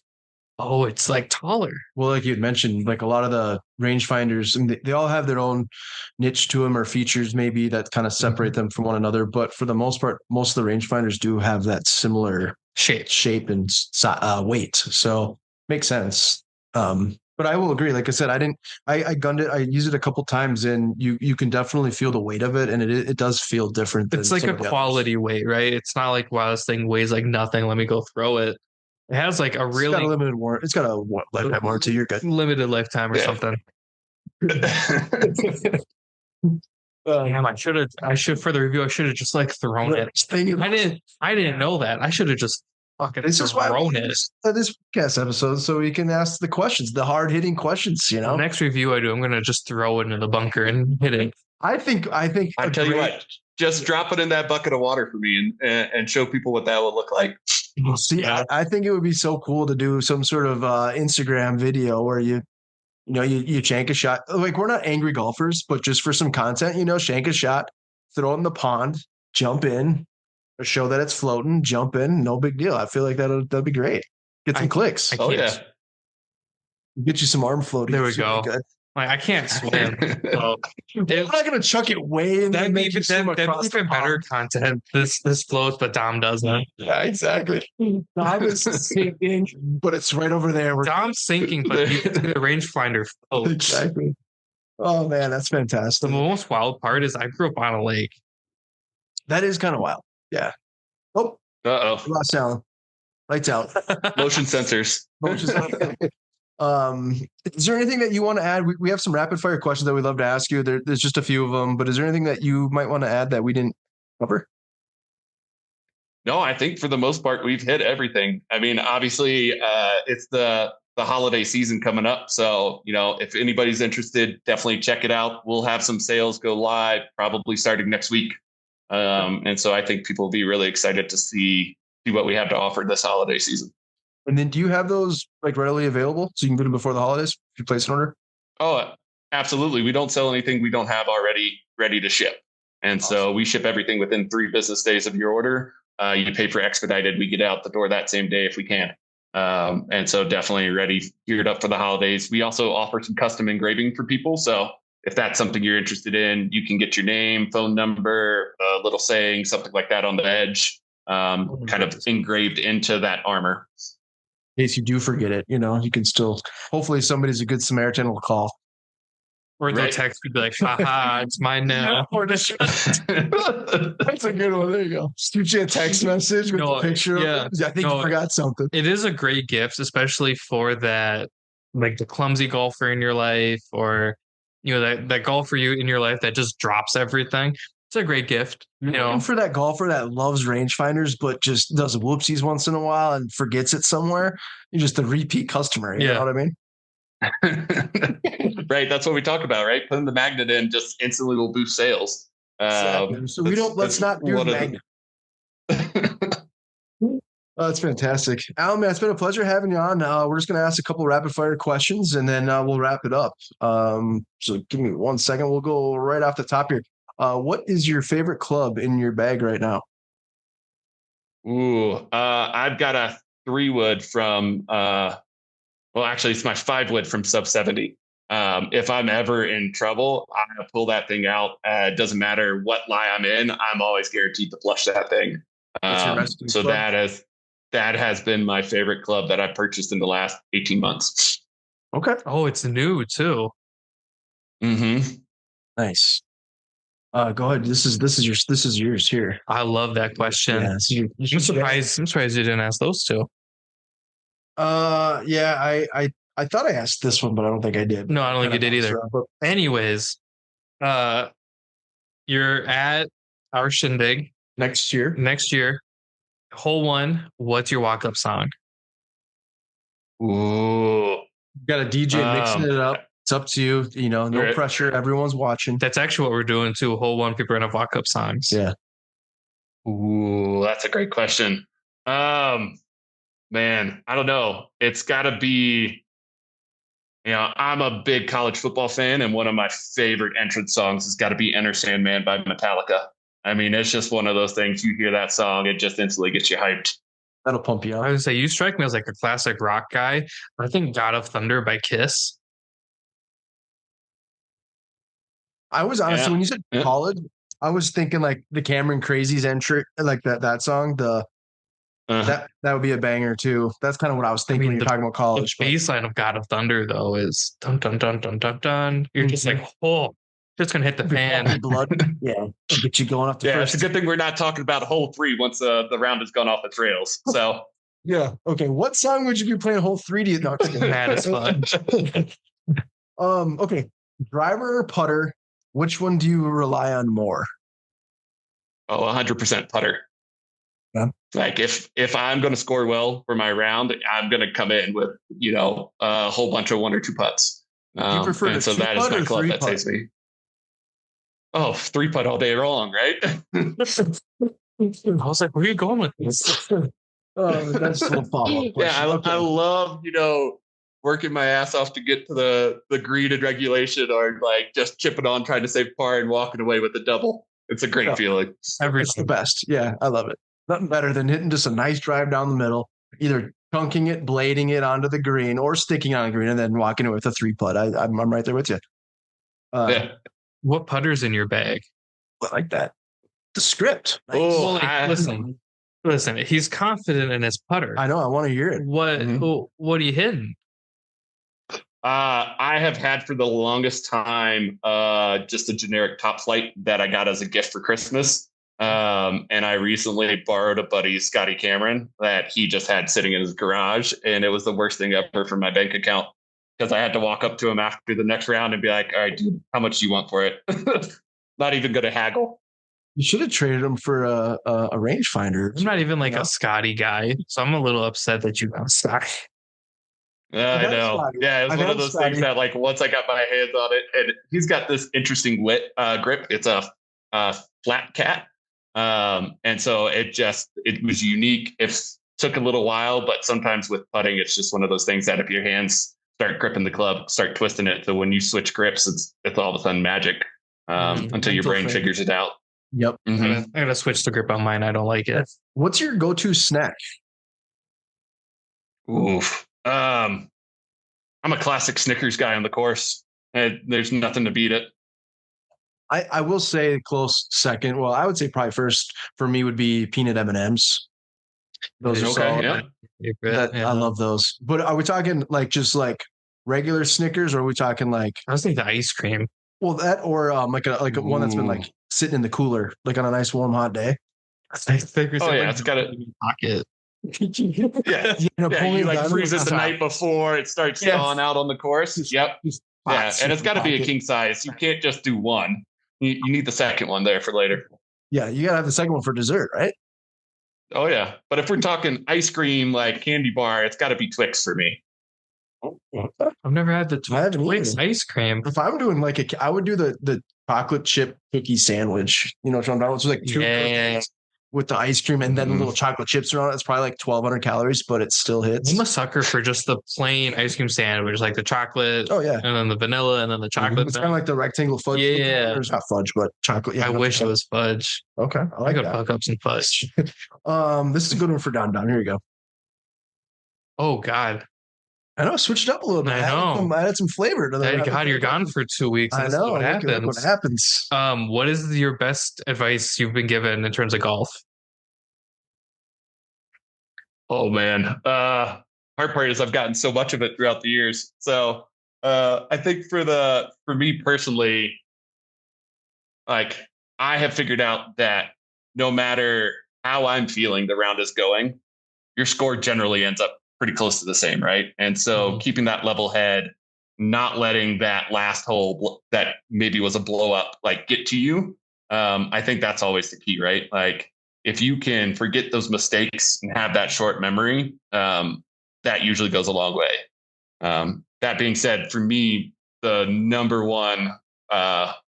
oh, it's like taller. Well, like you had mentioned, like a lot of the rangefinders, and they all have their own niche to them or features maybe that kind of separate them from one another. But for the most part, most of the rangefinders do have that similar shape and weight. So makes sense. But I will agree. Like I said, I gunned it. I used it a couple times, and you can definitely feel the weight of it, and it does feel different. It's like a quality weight, right? It's not like, wow, this thing weighs like nothing. Let me go throw it. It has like a really. It's got a limited warranty. It's got a lifetime warranty. You're good. Limited lifetime or something. Damn, I should for the review. I should have just like thrown it. I didn't know that. I should have just. This is why we this podcast episode, so we can ask the questions, the hard hitting questions. You know, the next review I do, I'm gonna just throw it into the bunker and hit it. I think. I tell you what, just drop it in that bucket of water for me and show people what that would look like. See, I think it would be so cool to do some sort of Instagram video where you shank a shot. Like we're not angry golfers, but just for some content, shank a shot, throw it in the pond, jump in. Show that it's floating, jump in, no big deal. I feel like that'd be great. Get some clicks. Yeah. Get you some arm floating. There we go. Like I can't swim. So I'm not gonna chuck it way in. That makes it even better content. This floats, but Dom doesn't. Yeah, exactly. Dom is sinking, but it's right over there. Dom's sinking, but the rangefinder floats. Exactly. Oh man, that's fantastic. The most wild part is I grew up on a lake. That is kind of wild. Yeah. Oh. Lost sound. Lights out. Motion sensors. Is there anything that you want to add? We have some rapid fire questions that we'd love to ask you. There's just a few of them, but is there anything that you might want to add that we didn't cover? No, I think for the most part, we've hit everything. I mean, obviously, it's the holiday season coming up. So, if anybody's interested, definitely check it out. We'll have some sales go live probably starting next week. And so I think people will be really excited to see what we have to offer this holiday season. And then do you have those like readily available so you can get them before the holidays if you place an order? Oh, absolutely. We don't sell anything we don't have already ready to ship. And so we ship everything within 3 business days of your order. You pay for expedited. We get out the door that same day if we can. And so definitely ready, geared up for the holidays. We also offer some custom engraving for people. So if that's something you're interested in, you can get your name, phone number, a little saying, something like that on the edge, kind of engraved into that armor. In case you do forget it, you can still, hopefully somebody's a good Samaritan will call. Or they'll text you, be like, haha, it's mine now. Or just that's a good one. There you go. Shoot you a text message with a picture. Yeah. I think you forgot something. It is a great gift, especially for that, like the clumsy golfer in your life, or that golfer in your life that just drops everything. It's a great gift. And for that golfer that loves rangefinders but just does whoopsies once in a while and forgets it somewhere, you're just a repeat customer. You know what I mean? Right, that's what we talk about, right? Putting the magnet in just instantly will boost sales. Exactly. So let's not do the magnet. That's fantastic, Alan. Man, it's been a pleasure having you on. We're just going to ask a couple rapid fire questions and then we'll wrap it up. So give me 1 second. We'll go right off the top here. What is your favorite club in your bag right now? I've got a 3-wood from well, actually, it's my 5-wood from Sub 70. If I'm ever in trouble, I'm going to pull that thing out. It doesn't matter what lie I'm in. I'm always guaranteed to flush that thing. So club? that has been my favorite club that I purchased in the last 18 months. Okay. Oh, it's new too. Mm-hmm. Nice. Go ahead. This is yours here. I love that question. Yeah, I'm surprised you didn't ask those two. Yeah, I thought I asked this one, but I don't think I did. No, I don't think you did either. But anyways, you're at our shindig next year. Hole 1. What's your walk-up song? Ooh, got a DJ mixing it up. It's up to you. No pressure. Everyone's watching. That's actually what we're doing too. Hole 1, people are gonna have walk-up songs. Yeah. Ooh, that's a great question. Man, I don't know. It's got to be, I'm a big college football fan, and one of my favorite entrance songs has got to be Enter Sandman by Metallica. I mean, it's just one of those things. You hear that song, it just instantly gets you hyped. That'll pump you up. I would say you strike me as like a classic rock guy. I think God of Thunder by Kiss. I was honestly, when you said college, I was thinking like the Cameron Crazies entry, like that song, that would be a banger too. That's kind of what I was thinking when you're talking about college. The bass line of God of Thunder though is dun dun dun dun dun dun. You're just like, just gonna hit the fan. Blood. Yeah, get you going off the first. It's a good thing we're not talking about hole 3 once the round has gone off the trails. So yeah, okay. What song would you be playing hole 3? That is fun. Okay, driver or putter? Which one do you rely on more? 100% putter. Yeah. Like if I'm going to score well for my round, I'm going to come in with a whole bunch of 1 or 2 putts. You prefer and so that is my club that saves me. 3 putt all day long, right? I was like, where are you going with this? That's a little follow-up question. Yeah, I love working my ass off to get to the green in regulation, or like just chipping on trying to save par and walking away with a double. It's a great feeling. It's the best. Yeah, I love it. Nothing better than hitting just a nice drive down the middle, either chunking it, blading it onto the green, or sticking on the green and then walking it with a 3 putt. I'm right there with you. What putter's in your bag? Like that. The script. Nice. Listen. He's confident in his putter. I know. I want to hear it. What are you hitting? I have had for the longest time just a generic Top Flight that I got as a gift for Christmas. And I recently borrowed a buddy, Scotty Cameron, that he just had sitting in his garage. And it was the worst thing ever for my bank account, because I had to walk up to him after the next round and be like, all right, dude, how much do you want for it? Not even going to haggle. You should have traded him for a rangefinder. I'm not even like a Scotty guy, so I'm a little upset that you got Scotty. I know. Scotty. Yeah, it's one of those things that, like, once I got my hands on it, and he's got this interesting grip. It's a flat cat. And so it was unique. It took a little while, but sometimes with putting, it's just one of those things that if your hands start gripping the club, start twisting it, so when you switch grips, it's all of a sudden magic until your brain figures it out. Yep. Mhm. I gotta switch the grip on mine. I don't like it. What's your go-to snack? Oof. I'm a classic Snickers guy on the course, and there's nothing to beat it. I will say close second. Well, I would say probably first for me would be peanut M&Ms. Those are Okay, solid. yeah. That I love those. But are we talking like just like regular Snickers, or are we talking like I was thinking the ice cream. well that or like a one that's been like sitting in the cooler, like on a nice warm hot day? Oh yeah, it's got a pocket. yeah. Yeah, you like freeze it the night before it starts thawing out on the course. Yep. Yeah, and it's got to be a king size. You can't just do one. You need the second one there for later. Yeah, you gotta have the second one for dessert, right? Oh yeah, but if we're talking ice cream like candy bar, it's got to be Twix for me. I've never had the I haven't Twix either. ice cream. If I'm doing like I would do the chocolate chip cookie sandwich. You know what I'm talking about? It's like two cookies with the ice cream and then the little chocolate chips around it. It's probably like 1,200 calories, but it still hits. I'm a sucker for just the plain ice cream sandwich, like the chocolate. Oh yeah, and then the vanilla, and then the chocolate. It's kind of like the rectangle fudge. Yeah, There's not fudge, but chocolate. Yeah, I wish it was fudge. Okay, I like could that. fuck up some fudge. This is a good one for Don. Here you go. Oh God, I know. Switched up a little bit. I know. I added some flavor to that. God, you're gone for 2 weeks. I know. What happens? What happens? What is your best advice you've been given in terms of golf? Oh man, hard part is I've gotten so much of it throughout the years. So I think for me personally, like I have figured out that no matter how I'm feeling, the round is going, your score generally ends up pretty close to the same, right? And so keeping that level head, not letting that last hole that maybe was a blow up like get to you. I think that's always the key, right? Like if you can forget those mistakes and have that short memory, that usually goes a long way. That being said, for me, the number one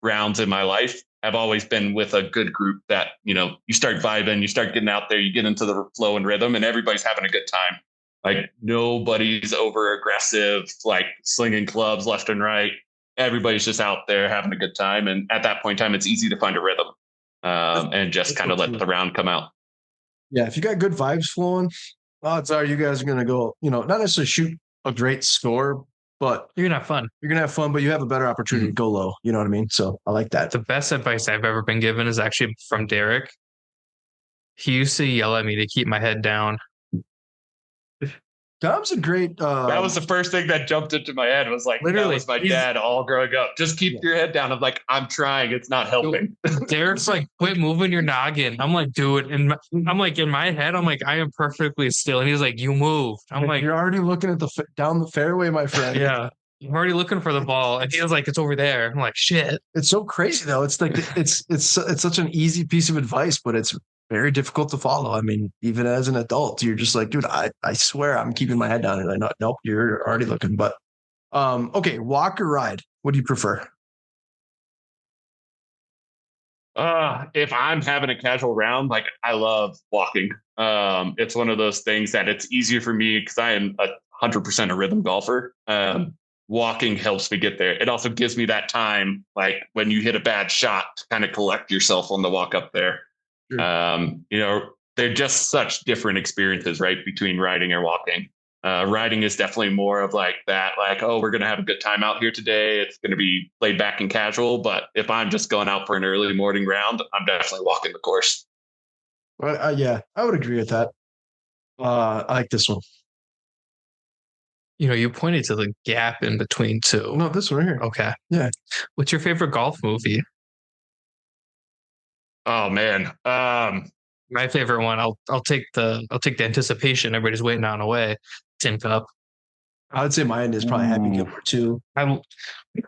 rounds in my life have always been with a good group that, you know, you start vibing, you start getting out there, you get into the flow and rhythm, and everybody's having a good time. Like nobody's over aggressive, like slinging clubs left and right. Everybody's just out there having a good time. And at that point in time, it's easy to find a rhythm and just kind of let the round come out. Yeah, if you got good vibes flowing, odds are you guys are going to go, you know, not necessarily shoot a great score, but you're gonna have fun. You're gonna have fun, but you have a better opportunity to go low. You know what I mean? So I like that. The best advice I've ever been given is actually from Derek. He used to yell at me to keep my head down. Dom's a great. That was the first thing that jumped into my head. Was like, literally, that was my dad all growing up. Just keep your head down. I'm like, I'm trying. It's not helping. Derek's like, quit moving your noggin. I'm like, dude, and I'm like, in my head, I'm like, I am perfectly still. And he's like, you moved. I'm like, you're already looking at down the fairway, my friend. Yeah, I'm already looking for the ball, and he was like, it's over there. I'm like, shit. It's so crazy though. It's like it's such an easy piece of advice, but it's very difficult to follow. I mean, even as an adult, you're just like, dude, I swear I'm keeping my head down. And like, nope, you're already looking. But okay, walk or ride? What do you prefer? If I'm having a casual round, like I love walking. It's one of those things that it's easier for me because I am 100% a rhythm golfer. Walking helps me get there. It also gives me that time, like when you hit a bad shot, to kind of collect yourself on the walk up there. Sure. You know, they're just such different experiences, right? Between riding and walking. Riding is definitely more of like that, like, oh, we're going to have a good time out here today. It's going to be laid back and casual. But if I'm just going out for an early morning round, I'm definitely walking the course. Yeah, I would agree with that. I like this one. You know, you pointed to the gap in between two. No, this one right here. Okay. Yeah. What's your favorite golf movie? Oh man. My favorite one. I'll take the anticipation everybody's waiting on away. Tin Cup. I would say mine is probably Happy Gilmore too. I'm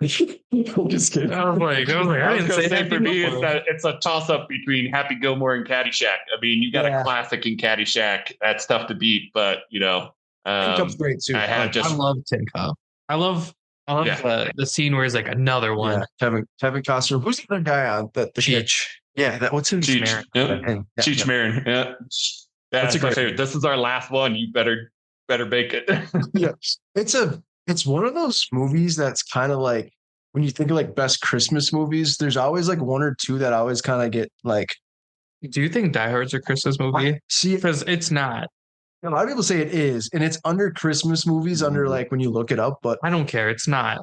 just kidding. I was gonna say for me, it's a toss up between Happy Gilmore and Caddyshack. I mean, you got a classic in Caddyshack. That's tough to beat, but you know, Tin Cup's great too. I love Tin Cup. I love the scene where he's like another one. Yeah. Kevin Costner. Who's the other guy on that? Cheech. Yeah, what's his name? Cheech Marin. Yeah, that's my favorite. This is our last one. You better bake it. Yeah, it's one of those movies that's kind of like when you think of like best Christmas movies, there's always like one or two that always kind of get like. Do you think Die Hard's a Christmas movie? See, Because it's not. a lot of people say it is, and it's under Christmas movies, under like when you look it up. But I don't care. It's not.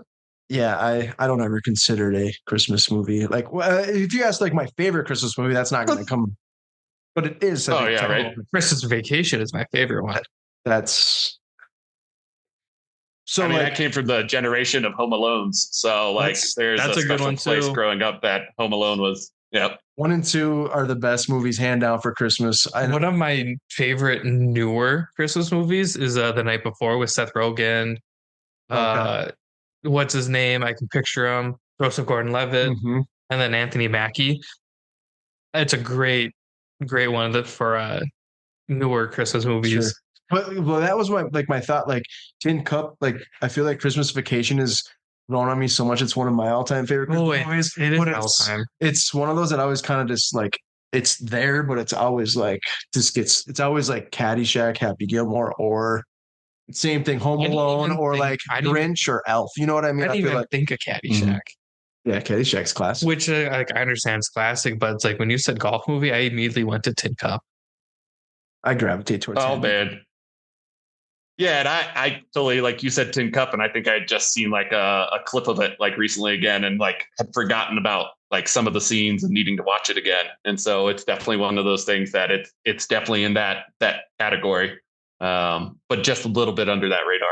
yeah, I don't ever consider it a Christmas movie. Like, if you ask like my favorite Christmas movie, that's not going to come. But it is. Oh yeah, right. Christmas Vacation is my favorite one. That's so. I mean, like, that came from the generation of Home Alones. So like, there's that's a a good special one, place too. growing up that Home Alone was. Yep. 1 and 2 are the best movies, hand down, for Christmas. One of my favorite newer Christmas movies is The Night Before with Seth Rogen. Okay. What's his name? I can picture him. Joseph Gordon-Levitt, Mhm. and then Anthony Mackie. It's a great one for newer Christmas movies. Sure. But well, that was my thought. Like Tin Cup, like I feel like Christmas Vacation is grown on me so much. It's one of my all-time favorite Christmas movies. It is But all time. it's one of those that I always kind of just like it's there, but it's always like it's always like Caddyshack, Happy Gilmore, or same thing, Home Alone, or like Grinch or Elf. You know what I mean? I didn't even think of Caddyshack. Yeah, Caddyshack's classic. Which like I understand it's classic, but it's like when you said golf movie, I immediately went to Tin Cup. I gravitate towards. Oh man. Yeah, and I totally, like you said, Tin Cup, and I think I had just seen like a clip of it like recently again, and like had forgotten about like some of the scenes and needing to watch it again. And so it's definitely one of those things that it's definitely in that category, but just a little bit under that radar.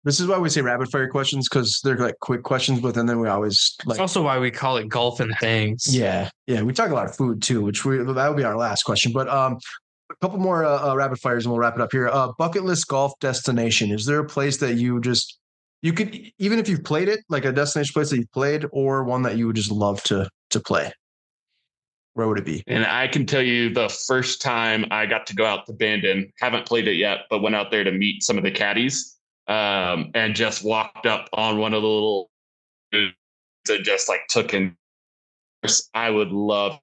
This is why we say rapid fire questions, because they're like quick questions, but then we always like. It's also why we call it golf and things. Yeah, we talk a lot of food too, which that would be our last question. But a couple more rapid fires and we'll wrap it up here. Bucket list golf destination. Is there a place that you could, even if you've played it, like a destination place that you've played, or one that you would just love to play? Where would it be? And I can tell you the first time I got to go out to Bandon, haven't played it yet, but went out there to meet some of the caddies, and just walked up on one of the little and just like took in. I would love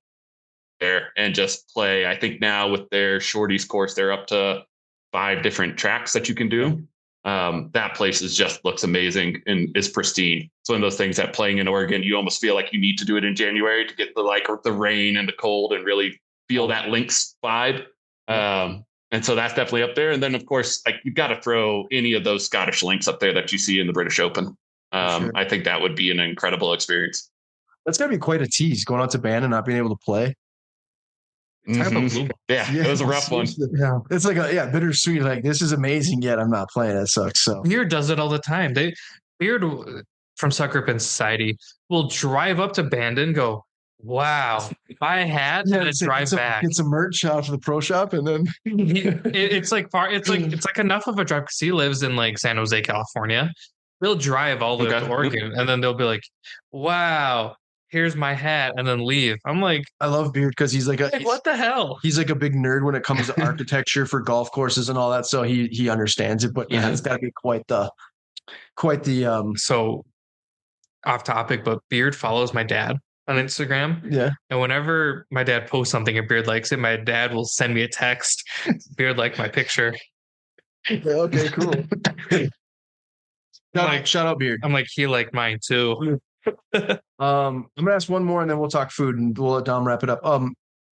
there and just play. I think now with their shorties course, they're up to 5 different tracks that you can do. That place just looks amazing and is pristine. It's one of those things that playing in Oregon, you almost feel like you need to do it in January to get the rain and the cold and really feel that links vibe. And so that's definitely up there. And then of course, like you've got to throw any of those Scottish links up there that you see in the British Open. Sure. I think that would be an incredible experience. That's got to be quite a tease, going out to Bandon and not being able to play. Mm-hmm. Yeah, it was a rough one. Yeah, it's like bittersweet. Like, this is amazing, yet I'm not playing. It sucks. So Beard does it all the time. Beard from Sucker Pin Society will drive up to Bandon and go, "Wow, if I had to drive back." It's a merch out to the pro shop, and then it's like far. It's like enough of a drive because he lives in like San Jose, California. They'll drive all the way to Oregon, and then they'll be like, "Wow, here's my hat," and then leave. I'm like, I love Beard because he's like what the hell? He's like a big nerd when it comes to architecture for golf courses and all that. So he understands it. But yeah, it's got to be quite the. So off topic, but Beard follows my dad on Instagram. Yeah. And whenever my dad posts something and Beard likes it, my dad will send me a text. Beard liked my picture. Okay, cool. Shout out Beard. I'm like, he liked mine too. I'm gonna ask one more and then we'll talk food and we'll let Dom wrap it up.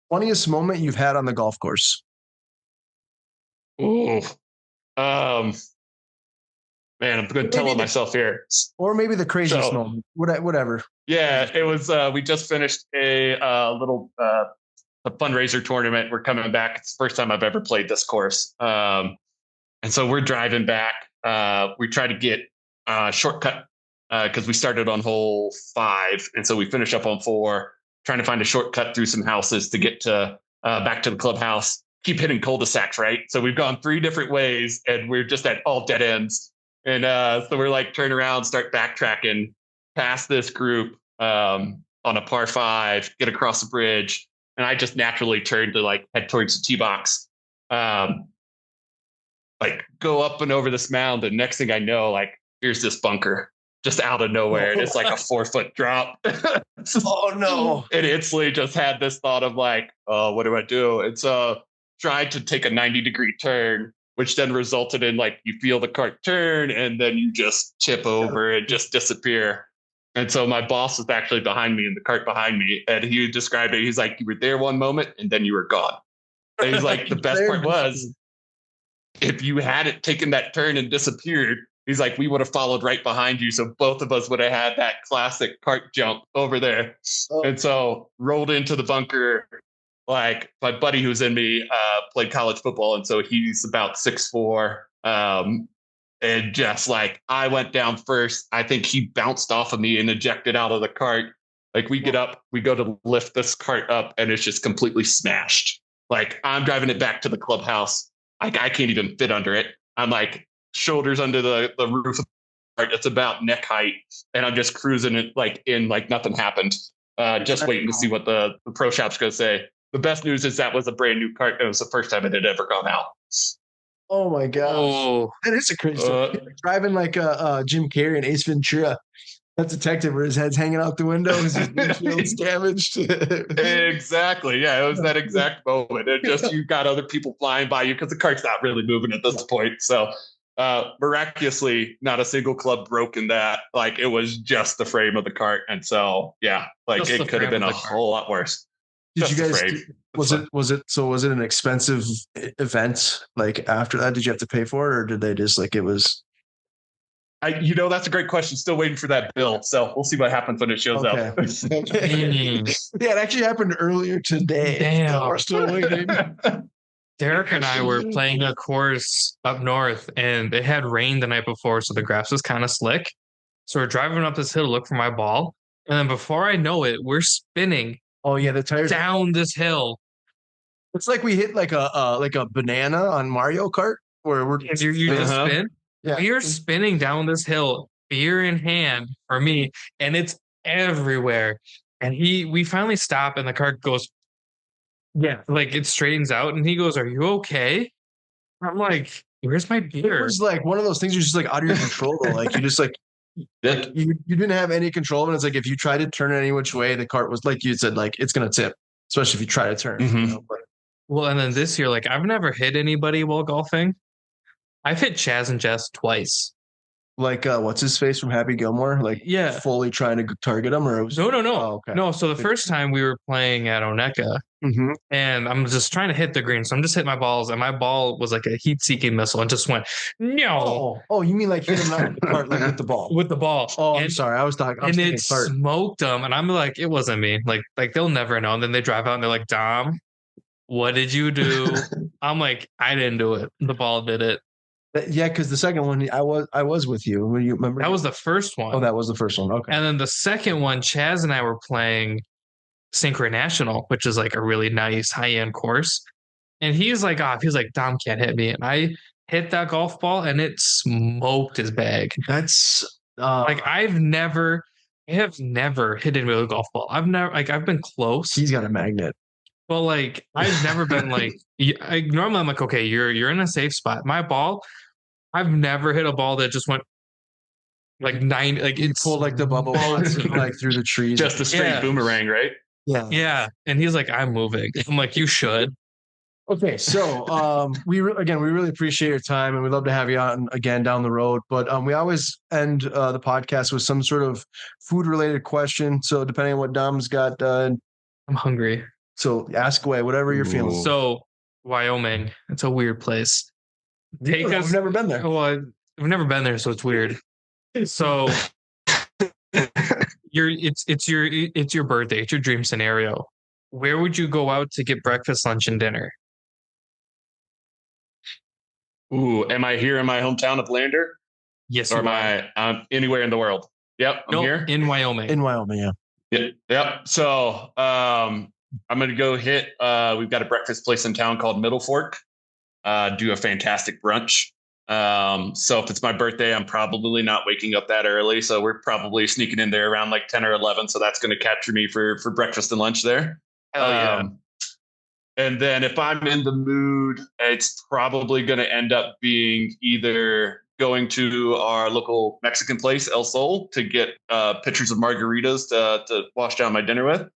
Funniest moment you've had on the golf course? Ooh. Man, I'm going to tell myself here. Or maybe the craziest moment. Whatever. Yeah, it was. We just finished a little a fundraiser tournament. We're coming back. It's the first time I've ever played this course. And so we're driving back. We try to get a shortcut because we started on hole 5. And so we finish up on 4, trying to find a shortcut through some houses to get to back to the clubhouse. Keep hitting cul-de-sacs, right? So we've gone 3 different ways and we're just at all dead ends. And so we're like, turn around, start backtracking past this group on a par 5, get across the bridge. And I just naturally turned to like head towards the tee box, like go up and over this mound. And next thing I know, like, here's this bunker just out of nowhere. And it's like a 4-foot drop. Oh, no. And instantly just had this thought of like, oh, what do I do? And so tried to take a 90-degree turn, which then resulted in like you feel the cart turn and then you just tip over and just disappear. And so my boss was actually behind me in the cart behind me, and he described it. He's like, "You were there one moment, and then you were gone." And he's like, "The best part was if you hadn't taken that turn and disappeared." He's like, "We would have followed right behind you, so both of us would have had that classic cart jump over there." And so rolled into the bunker. Like my buddy who's in me played college football, and so he's about 6'4". And just like I went down first, I think he bounced off of me and ejected out of the cart. Like we get up, we go to lift this cart up, and it's just completely smashed. Like I'm driving it back to the clubhouse. Like I can't even fit under it. I'm like shoulders under the roof of the cart. It's about neck height, and I'm just cruising it like nothing happened. Just waiting to see what the pro shop's going to say. The best news is that was a brand new cart. It was the first time it had ever gone out. Oh my gosh. That is a crazy story. Driving like Jim Carrey and Ace Ventura. That detective where his head's hanging out the window, his windshield's damaged. Exactly. Yeah, it was that exact moment. It just you got other people flying by you because the cart's not really moving at this point. So miraculously, not a single club broke in that. Like it was just the frame of the cart. And so yeah, like just it could have been a whole lot worse. Did you guys was it an expensive event like after that? Did you have to pay for it, or did they just like it was that's a great question. Still waiting for that bill. So we'll see what happens when it shows up. Yeah, it actually happened earlier today. Damn. We're still waiting. Derek and I were playing a course up north, and it had rained the night before, so the grass was kind of slick. So we're driving up this hill to look for my ball, and then before I know it, we're spinning. Oh yeah, the tires down this hill. It's like we hit like a banana on Mario Kart, where we're you just spin. Yeah. We are spinning down this hill, beer in hand for me, and it's everywhere. And we finally stop, and the cart goes, like it straightens out, and he goes, "Are you okay?" I'm like, "Where's my beer?" It was like one of those things. You're just like out of your control. Like you just like you didn't have any control, and it's like if you tried to turn it any which way, the cart was like you said, like it's gonna tip, especially if you try to turn. Mm-hmm. Well, and then this year, like I've never hit anybody while golfing. I've hit Chaz and Jess twice. Like what's his face from Happy Gilmore? Like fully trying to target him, or it was no. Oh, okay. No. So the first time we were playing at Oneka, and I'm just trying to hit the green, so I'm just hitting my balls, and my ball was like a heat-seeking missile, and just went no. Oh, you mean like hit him not with the cart, like with the ball? With the ball. Oh, I'm sorry, I was talking. And it smoked them, and I'm like, it wasn't me. Like they'll never know. And then they drive out, and they're like, Dom, what did you do? I'm like, I didn't do it. The ball did it. Yeah, because the second one, I was with you. When you remember, that was the first one. Oh, that was the first one. Okay. And then the second one, Chaz and I were playing Synchro National, which is like a really nice high-end course. And he's like, Dom can't hit me. And I hit that golf ball, and it smoked his bag. That's like I have never hit anybody with a golf ball. I've been close. He's got a magnet. Well, like I've never been like. Normally, I'm like, okay, you're in a safe spot. My ball. I've never hit a ball that just went like 9. Like it pulled like the bubble like through the trees. Just a straight boomerang, right? Yeah. Yeah. And he's like, I'm moving. I'm like, you should. Okay. So we really appreciate your time, and we'd love to have you on again down the road. But we always end the podcast with some sort of food related question. So depending on what Dom's got, I'm hungry. So ask away, whatever you're feeling. So Wyoming, it's a weird place. We've never been there. Well, I've never been there, so it's weird. So it's your birthday, it's your dream scenario. Where would you go out to get breakfast, lunch, and dinner? Ooh, am I here in my hometown of Lander? Yes. Or am I anywhere in the world? Yep, I'm here in Wyoming. In Wyoming, yeah. Yep. So I'm gonna go hit. We've got a breakfast place in town called Middle Fork. Do a fantastic brunch. So if it's my birthday, I'm probably not waking up that early. So we're probably sneaking in there around like 10 or 11. So that's going to capture me for breakfast and lunch there. Hell yeah. And then if I'm in the mood, it's probably going to end up being either going to our local Mexican place, El Sol, to get pictures of margaritas to wash down my dinner with.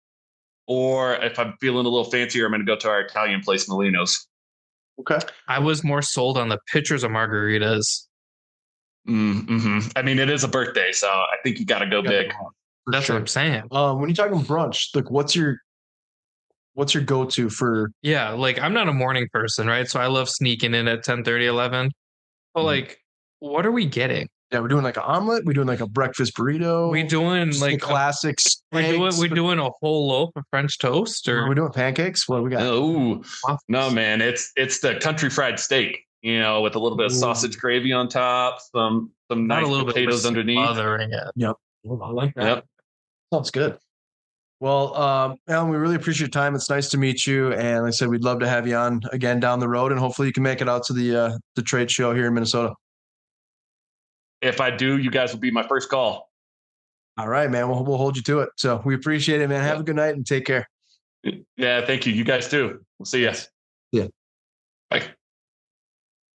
Or if I'm feeling a little fancier, I'm going to go to our Italian place, Molino's. Okay. I was more sold on the pictures of margaritas. Mm-hmm. I mean, it is a birthday, so I think you got to go big. That's what I'm saying. When you're talking brunch, like what's your go-to for? Yeah, like I'm not a morning person, right? So I love sneaking in at 10:30, 11. But like, what are we getting? Yeah, we're doing like an omelet. We're doing like a breakfast burrito. We doing just like the classics. we doing a whole loaf of French toast, or Are we doing pancakes? What do we got? Oh no, man! It's the country fried steak. You know, with a little bit of sausage gravy on top, some not nice a little potatoes bit underneath. Smothering it. Yep, I like that. Yep. Sounds good. Well, Alan, we really appreciate your time. It's nice to meet you, and like I said, we'd love to have you on again down the road, and hopefully you can make it out to the trade show here in Minnesota. If I do, you guys will be my first call. All right, man. We'll hold you to it. So we appreciate it, man. Have a good night and take care. Yeah, thank you. You guys too. We'll see you. Yeah. Bye.